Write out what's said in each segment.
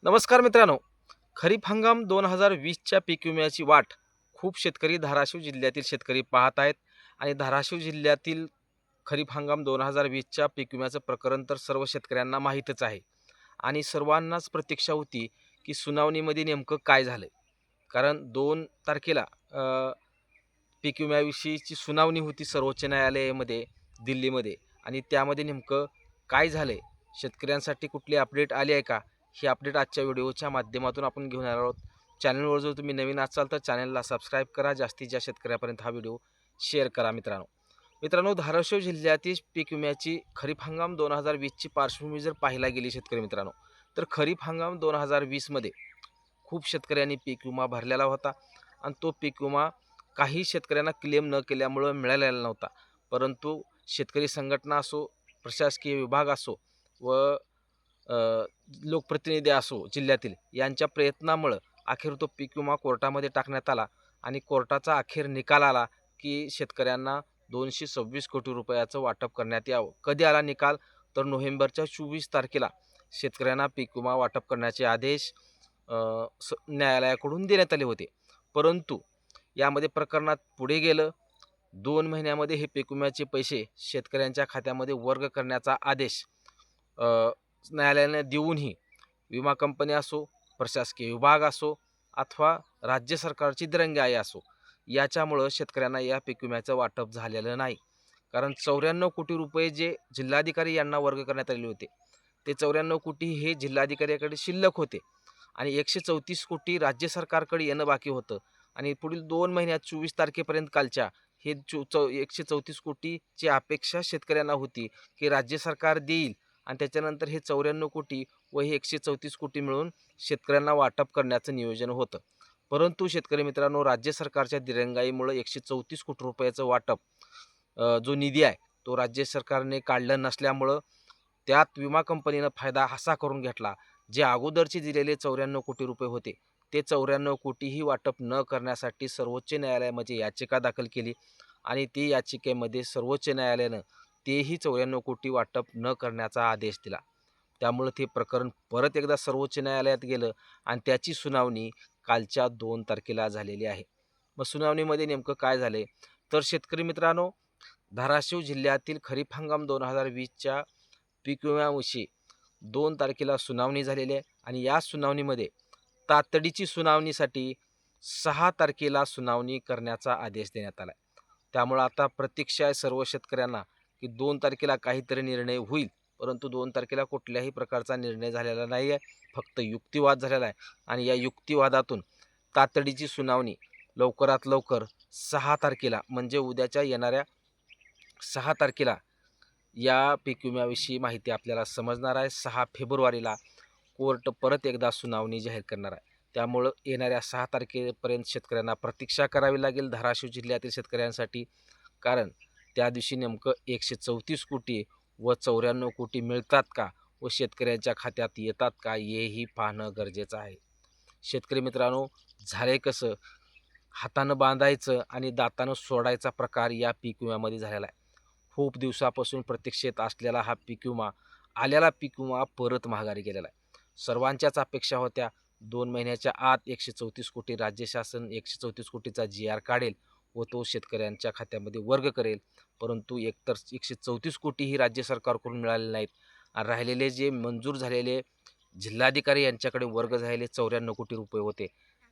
नमस्कार मित्रांनो. खरीप हंगाम 2020च्या पीक विम्याची वाट खूप शेतकरी धाराशिव जिल्ह्यातील शेतकरी पाहत आहेत आणि धाराशिव जिल्ह्यातील खरीप हंगाम 2020च्या पीक विम्याचं प्रकरण तर सर्व शेतकऱ्यांना माहीतच आहे आणि सर्वांनाच प्रतीक्षा होती की सुनावणीमध्ये नेमकं काय झालं. कारण 2 तारखेला पीक विम्याविषयीची सुनावणी होती सर्वोच्च न्यायालयामध्ये दिल्लीमध्ये आणि त्यामध्ये नेमकं काय झालंय? शेतकऱ्यांसाठी कुठली अपडेट आली आहे का? ही अपडेट आजच्या व्हिडिओच्या माध्यमातून आपण घेऊन आलो आहोत. चॅनलवर जर तुम्ही नवीन असाल तर चॅनलला सबस्क्राईब करा. जास्तीत जास्त शेतकऱ्यापर्यंत हा व्हिडिओ शेअर करा मित्रांनो. मित्रांनो, धाराशिव जिल्ह्यातील पीक विम्याची खरीप हंगाम 2020ची पार्श्वभूमी जर पाहायला गेली शेतकरी मित्रांनो, तर खरीप हंगाम 2020मध्ये खूप शेतकऱ्यांनी पीक विमा भरलेला होता आणि तो पीक विमा काही शेतकऱ्यांना क्लेम न केल्यामुळं मिळालेला नव्हता. परंतु शेतकरी संघटना असो, प्रशासकीय विभाग असो व अ, लोकप्रतिनिधी असो जिल्ह्यातील यांच्या प्रयत्नामुळं अखेर तो पीक विमा कोर्टामध्ये टाकण्यात आला आणि कोर्टाचा अखेर निकाल आला की शेतकऱ्यांना 226 कोटी रुपयाचं वाटप करण्यात यावं. कधी आला निकाल? तर नोव्हेंबरच्या 24 तारखेला शेतकऱ्यांना पीक विमा वाटप करण्याचे आदेश न्यायालयाकडून देण्यात आले होते. परंतु यामध्ये प्रकरणात पुढे गेलं. 2 महिन्यामध्ये हे पीक विम्याचे पैसे शेतकऱ्यांच्या खात्यामध्ये वर्ग करण्याचा आदेश अ, न्यायालयाने देऊनही विमा कंपनी असो, प्रशासकीय विभाग असो अथवा राज्य सरकारची दिरंगाई असो, याच्यामुळं शेतकऱ्यांना या पीक विम्याचं वाटप झालेलं नाही. कारण 94 कोटी रुपये जे जिल्हाधिकारी यांना वर्ग करण्यात आलेले होते, ते 94 कोटी हे जिल्हाधिकाऱ्याकडे शिल्लक होते आणि 134 कोटी राज्य सरकारकडे येणं बाकी होतं आणि पुढील 2 महिन्यात 24 तारखेपर्यंत कालच्या हे 134 कोटीची अपेक्षा शेतकऱ्यांना होती, की राज्य सरकार देईल आणि त्याच्यानंतर हे 94 कोटी व हे 134 कोटी मिळून शेतकऱ्यांना वाटप करण्याचं नियोजन होतं. परंतु शेतकरी मित्रांनो, राज्य सरकारच्या दिरंगाईमुळं 134 कोटी रुपयाचं वाटप जो निधी आहे तो राज्य सरकारने काढलं नसल्यामुळं त्यात विमा कंपनीनं फायदा असा करून घेतला, जे अगोदरचे दिलेले 94 कोटी रुपये होते, ते 94 कोटीही वाटप न करण्यासाठी सर्वोच्च न्यायालयामध्ये याचिका दाखल केली आणि ती याचिकेमध्ये सर्वोच्च न्यायालयानं तेही 94 कोटी वाटप न करण्याचा आदेश दिला. त्यामुळं ते प्रकरण परत एकदा सर्वोच्च न्यायालयात गेलं आणि त्याची सुनावणी कालच्या 2 तारखेला झालेली आहे. मग सुनावणीमध्ये नेमकं काय झालंय? तर शेतकरी मित्रांनो, धाराशिव जिल्ह्यातील खरीप हंगाम 2020च्या पीक विम्याविषयी 2 तारखेला सुनावणी झालेली आहे आणि या सुनावणीमध्ये तातडीची सुनावणीसाठी 6 तारखेला सुनावणी करण्याचा आदेश देण्यात आला आहे. त्यामुळं आता प्रतीक्षा आहे सर्व शेतकऱ्यांना, की 2 तारखेला काहीतरी निर्णय होईल. परंतु 2 तारखेला कुठल्याही प्रकारचा निर्णय झालेला नाही आहे. फक्त युक्तिवाद झालेला आहे आणि या युक्तिवादातून तातडीची सुनावणी लवकरात लवकर 6 तारखेला म्हणजे उद्याच्या येणाऱ्या 6 तारखेला या पीक विम्याविषयी माहिती आपल्याला समजणार आहे. 6 फेब्रुवारीला कोर्ट परत एकदा सुनावणी जाहीर करणार आहे. त्यामुळं येणाऱ्या 6 तारखेपर्यंत शेतकऱ्यांना प्रतीक्षा करावी लागेल धाराशिव जिल्ह्यातील शेतकऱ्यांसाठी. कारण त्या दिवशी नेमकं 134 कोटी व 94 कोटी मिळतात का व शेतकऱ्यांच्या खात्यात येतात का हेही पाहणं गरजेचं आहे. शेतकरी मित्रांनो, झालंय कसं? हातानं बांधायचं आणि दातानं सोडायचा प्रकार या पीक विम्यामध्ये झालेला आहे. खूप दिवसापासून प्रतीक्षेत असलेला हा पीक विमा, आलेला पीक विमा परत माघारी गेलेला आहे. सर्वांच्याच अपेक्षा होत्या 2 महिन्याच्या आत 134 कोटी राज्य शासन 134 कोटीचा जी-आर काढेल व तो शेतकऱ्यांच्या खात्यामध्ये वर्ग करेल. परंतु एकतर 134 कोटीही राज्य सरकारकडून मिळाले नाहीत आणि राहिलेले जे मंजूर झालेले जिल्हाधिकारी यांच्याकडे वर्ग झालेले 94 कोटी रुपये होते,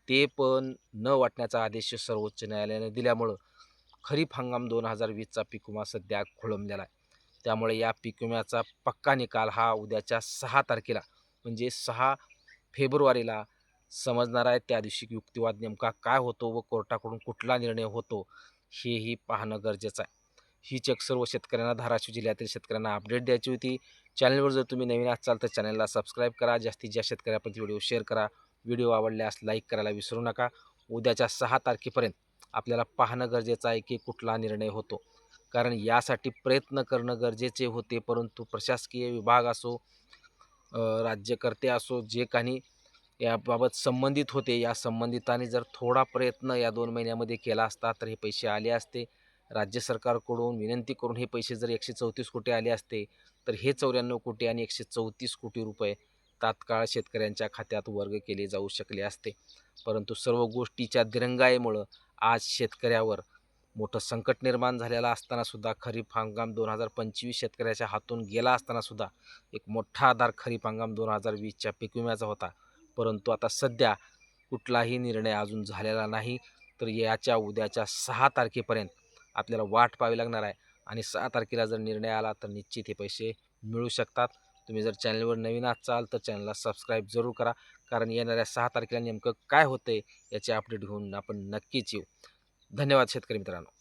ते पण न वाटण्याचा आदेश सर्वोच्च न्यायालयाने दिल्यामुळं खरीप हंगाम 2020चा पीक विमा सध्या खोळंबलेला आहे. त्यामुळे या पीक विम्याचा पक्का निकाल हा उद्याच्या 6 तारखेला म्हणजे 6 फेब्रुवारीला समजणार आहे. त्या दिवशी युक्तिवाद नेमका काय होतो व कोर्टाकडून कुठला निर्णय होतो हेही पाहणं गरजेचं आहे. हीच एक सर्व शेतकऱ्यांना धाराशिव जिल्ह्यातील शेतकऱ्यांना अपडेट द्यायची होती. चॅनलवर जर तुम्ही नवीन असाल तर चॅनलला सबस्क्राईब करा. जास्तीत जास्त शेतकऱ्यापर्यंत व्हिडिओ शेअर करा. व्हिडिओ आवडल्यास लाईक करायला विसरू नका. उद्याच्या 6 तारखेपर्यंत आपल्याला पाहणं गरजेचं आहे की कुठला निर्णय होतो. कारण यासाठी प्रयत्न करणं गरजेचे होते, परंतु प्रशासकीय विभाग असो, राज्यकर्ते असो, जे काही याबाबत संबंधित होते, या संबंधितांनी जर थोडा प्रयत्न या 2 महिन्यामध्ये केला असता तर हे पैसे आले असते. राज्य सरकारकडून विनंती करून हे पैसे जर 134 कोटी आले असते, तर हे 94 कोटी आणि 134 कोटी रुपये तात्काळ शेतकऱ्यांच्या खात्यात वर्ग केले जाऊ शकले असते. परंतु सर्व गोष्टीच्या दिरंगाईमुळं आज शेतकऱ्यावर मोठं संकट निर्माण झालेलं असतानासुद्धा खरीप हंगाम 2025 शेतकऱ्याच्या हातून गेला असतानासुद्धा एक मोठा आधार खरीप हंगाम 2020च्या पीक विम्याचा होता. परंतु आता सध्या कुठलाही निर्णय अजून झालेला नाही. तर याच्या उद्याच्या 6 तारखेपर्यंत आपल्याला वाट पाहावी लागणार आहे आणि 6 तारखेला जर निर्णय आला तर निश्चित हे पैसे मिळू शकतात. तुम्ही जर चॅनलवर नवीन असाल तर चॅनलला सबस्क्राईब जरूर करा, कारण येणाऱ्या 6 तारखेला नेमकं काय होतंय याचे अपडेट घेऊन आपण नक्कीच येऊ. धन्यवाद शेतकरी मित्रांनो.